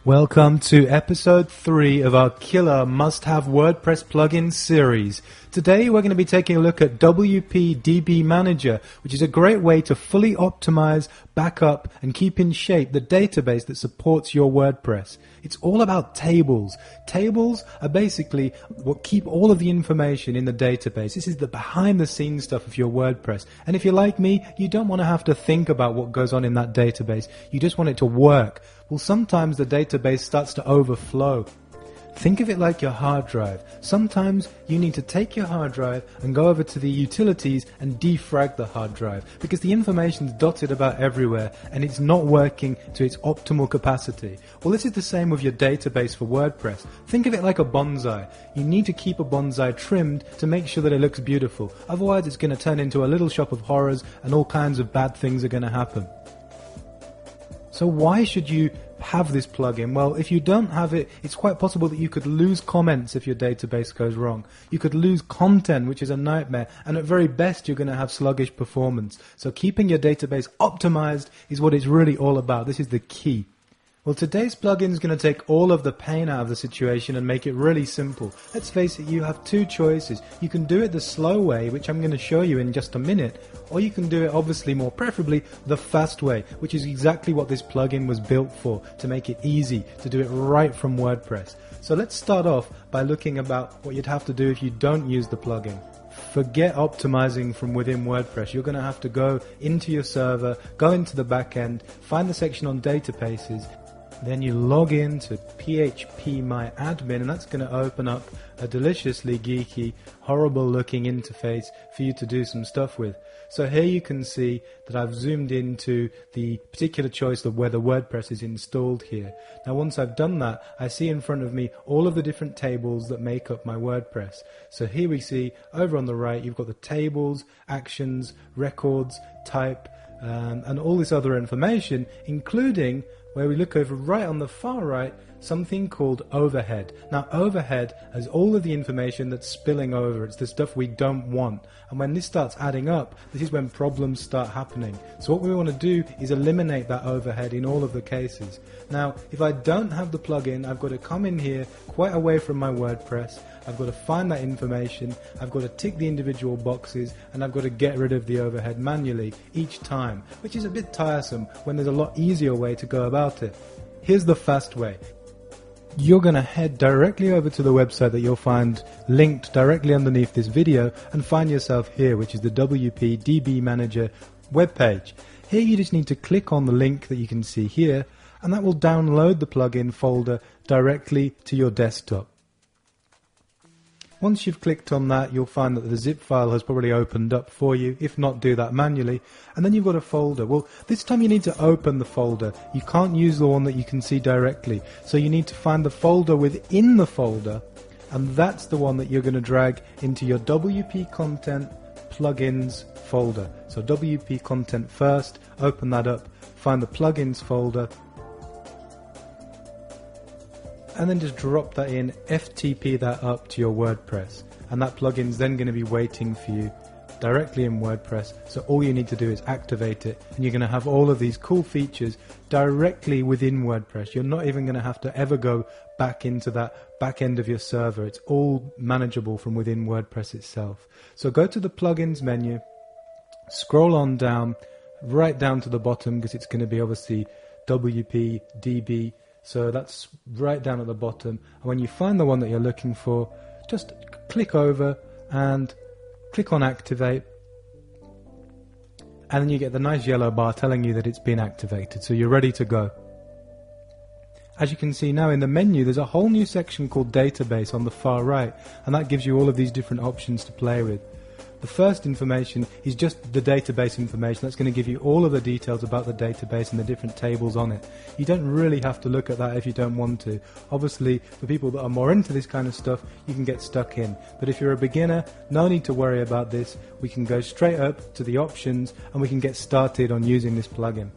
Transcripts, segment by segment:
Welcome to episode 3 of our killer must-have WordPress plugin series. Today we're going to be taking a look at WP DB Manager, which is a great way to fully optimize, backup, and keep in shape the database that supports your WordPress. It's all about tables. Tables are basically what keep all of the information in the database. This is the behind-the-scenes stuff of your WordPress. And if you're like me, you don't want to have to think about what goes on in that database. You just want it to work. Well, sometimes the database starts to overflow. Think of it like your hard drive. Sometimes you need to take your hard drive and go over to the utilities and defrag the hard drive because the information's dotted about everywhere and it's not working to its optimal capacity. Well, this is the same with your database for WordPress. Think of it like a bonsai. You need to keep a bonsai trimmed to make sure that it looks beautiful. Otherwise, it's going to turn into a little shop of horrors and all kinds of bad things are going to happen. So why should you have this plugin? Well, if you don't have it, it's quite possible that you could lose comments if your database goes wrong. You could lose content, which is a nightmare, and at very best you're going to have sluggish performance. So keeping your database optimized is what it's really all about. This is the key. Well, today's plugin is going to take all of the pain out of the situation and make it really simple. Let's face it, you have two choices. You can do it the slow way, which I'm going to show you in just a minute, or you can do it, obviously more preferably, the fast way, which is exactly what this plugin was built for, to make it easy to do it right from WordPress. So let's start off by looking about what you'd have to do if you don't use the plugin. Forget optimizing from within WordPress. You're going to have to go into your server, go into the back end, find the section on databases. Then you log in to phpMyAdmin, and that's going to open up a deliciously geeky, horrible looking interface for you to do some stuff with. So here you can see that I've zoomed into the particular choice of where the WordPress is installed here. Now once I've done that, I see in front of me all of the different tables that make up my WordPress. So here we see over on the right you've got the tables, actions, records, type, and all this other information, including where we look over right on the far right, something called overhead. Now overhead has all of the information that's spilling over. It's the stuff we don't want. And when this starts adding up, this is when problems start happening. So what we want to do is eliminate that overhead in all of the cases. Now, if I don't have the plugin, I've got to come in here quite away from my WordPress. I've got to find that information, I've got to tick the individual boxes, and I've got to get rid of the overhead manually each time, which is a bit tiresome when there's a lot easier way to go about it. Here's the fast way. You're going to head directly over to the website that you'll find linked directly underneath this video and find yourself here, which is the WP DB Manager webpage. Here you just need to click on the link that you can see here, and that will download the plugin folder directly to your desktop. Once you've clicked on that, you'll find that the zip file has probably opened up for you. If not, do that manually. And then you've got a folder. Well, this time you need to open the folder. You can't use the one that you can see directly. So you need to find the folder within the folder, and that's the one that you're going to drag into your WP Content Plugins folder. So WP Content first, open that up, find the Plugins folder, and then just drop that in, FTP that up to your WordPress, and that plugin's then going to be waiting for you directly in WordPress. So all you need to do is activate it, and you're going to have all of these cool features directly within WordPress. You're not even going to have to ever go back into that back end of your server. It's all manageable from within WordPress itself. So go to the plugins menu, scroll on down, right down to the bottom, because it's going to be obviously WP DB. So that's right down at the bottom, and when you find the one that you're looking for, just click over and click on activate, and then you get the nice yellow bar telling you that it's been activated, so you're ready to go. As you can see now in the menu, there's a whole new section called database on the far right, and that gives you all of these different options to play with. The first information is just the database information. That's going to give you all of the details about the database and the different tables on it. You don't really have to look at that if you don't want to. Obviously, for people that are more into this kind of stuff, you can get stuck in. But if you're a beginner, no need to worry about this. We can go straight up to the options and we can get started on using this plugin.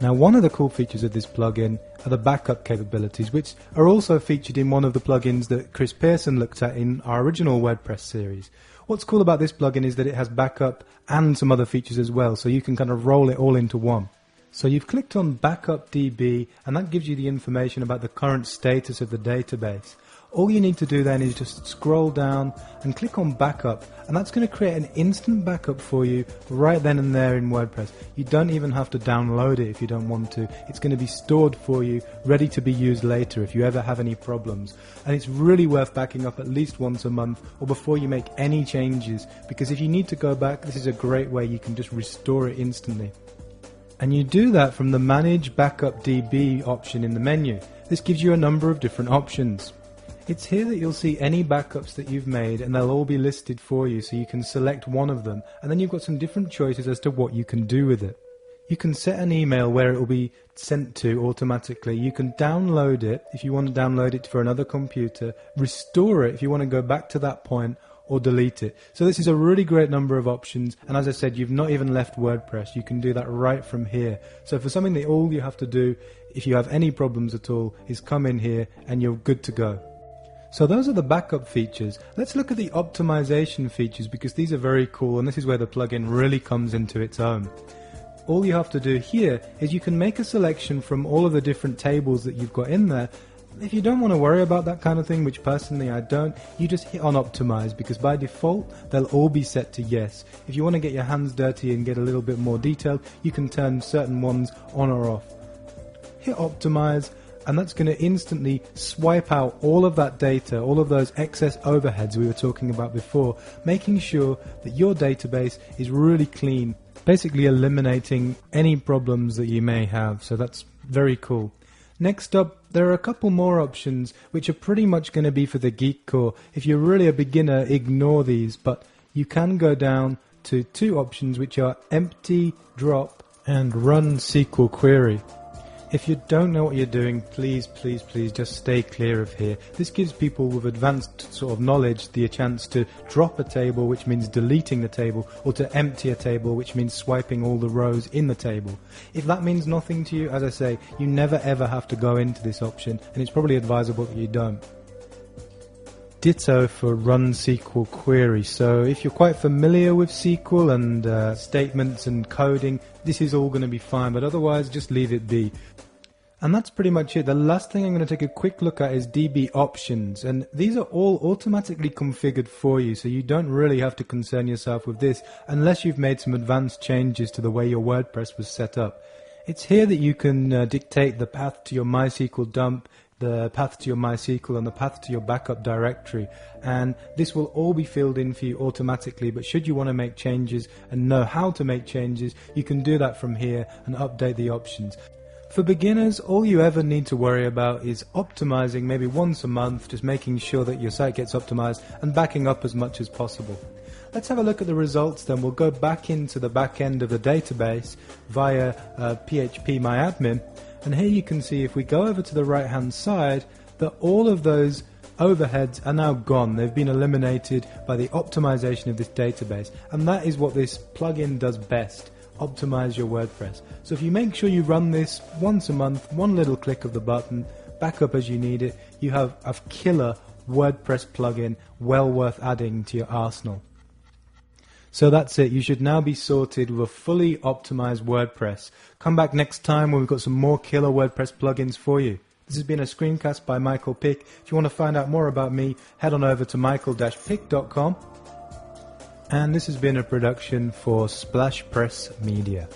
Now, one of the cool features of this plugin are the backup capabilities, which are also featured in one of the plugins that Chris Pearson looked at in our original WordPress series. What's cool about this plugin is that it has backup and some other features as well, so you can kind of roll it all into one. So you've clicked on Backup DB, and that gives you the information about the current status of the database. All you need to do then is just scroll down and click on Backup, and that's going to create an instant backup for you right then and there in WordPress. You don't even have to download it if you don't want to. It's going to be stored for you, ready to be used later if you ever have any problems. And it's really worth backing up at least once a month or before you make any changes, because if you need to go back, this is a great way you can just restore it instantly. And you do that from the Manage Backup DB option in the menu. This gives you a number of different options. It's here that you'll see any backups that you've made, and they'll all be listed for you, so you can select one of them, and then you've got some different choices as to what you can do with it. You can set an email where it will be sent to automatically. You can download it if you want to download it for another computer, restore it if you want to go back to that point, or delete it. So this is a really great number of options, and as I said, you've not even left WordPress. You can do that right from here. So for something that all you have to do, if you have any problems at all, is come in here and you're good to go. So those are the backup features. Let's look at the optimization features, because these are very cool, and this is where the plugin really comes into its own. All you have to do here is you can make a selection from all of the different tables that you've got in there. If you don't want to worry about that kind of thing, which personally I don't, you just hit on optimize, because by default they'll all be set to yes. If you want to get your hands dirty and get a little bit more detailed, you can turn certain ones on or off. Hit optimize, and that's going to instantly swipe out all of that data, all of those excess overheads we were talking about before, making sure that your database is really clean, basically eliminating any problems that you may have. So that's very cool. Next up, there are a couple more options which are pretty much going to be for the geek core. If you're really a beginner, ignore these, but you can go down to two options which are empty, drop, and run SQL query. If you don't know what you're doing, please just stay clear of here. This gives people with advanced sort of knowledge the chance to drop a table, which means deleting the table, or to empty a table, which means swiping all the rows in the table. If that means nothing to you, as I say, you never ever have to go into this option, and it's probably advisable that you don't. Ditto for run SQL query. So if you're quite familiar with SQL and statements and coding, this is all going to be fine, but otherwise just leave it be. And that's pretty much it. The last thing I'm going to take a quick look at is DB options, and these are all automatically configured for you, so you don't really have to concern yourself with this unless you've made some advanced changes to the way your WordPress was set up. It's here that you can dictate the path to your MySQL dump, the path to your MySQL, and the path to your backup directory, and this will all be filled in for you automatically. But should you want to make changes and know how to make changes, you can do that from here and update the options. For beginners, all you ever need to worry about is optimizing maybe once a month, just making sure that your site gets optimized and backing up as much as possible. Let's have a look at the results then. We'll go back into the back end of the database via phpMyAdmin. And here you can see, if we go over to the right hand side, that all of those overheads are now gone. They've been eliminated by the optimization of this database, and that is what this plugin does best: optimize your WordPress. So if you make sure you run this once a month, one little click of the button, back up as you need it, you have a killer WordPress plugin well worth adding to your arsenal. So that's it. You should now be sorted with a fully optimized WordPress. Come back next time when we've got some more killer WordPress plugins for you. This has been a screencast by Michael Pick. If you want to find out more about me, head on over to michael-pick.com. And this has been a production for Splash Press Media.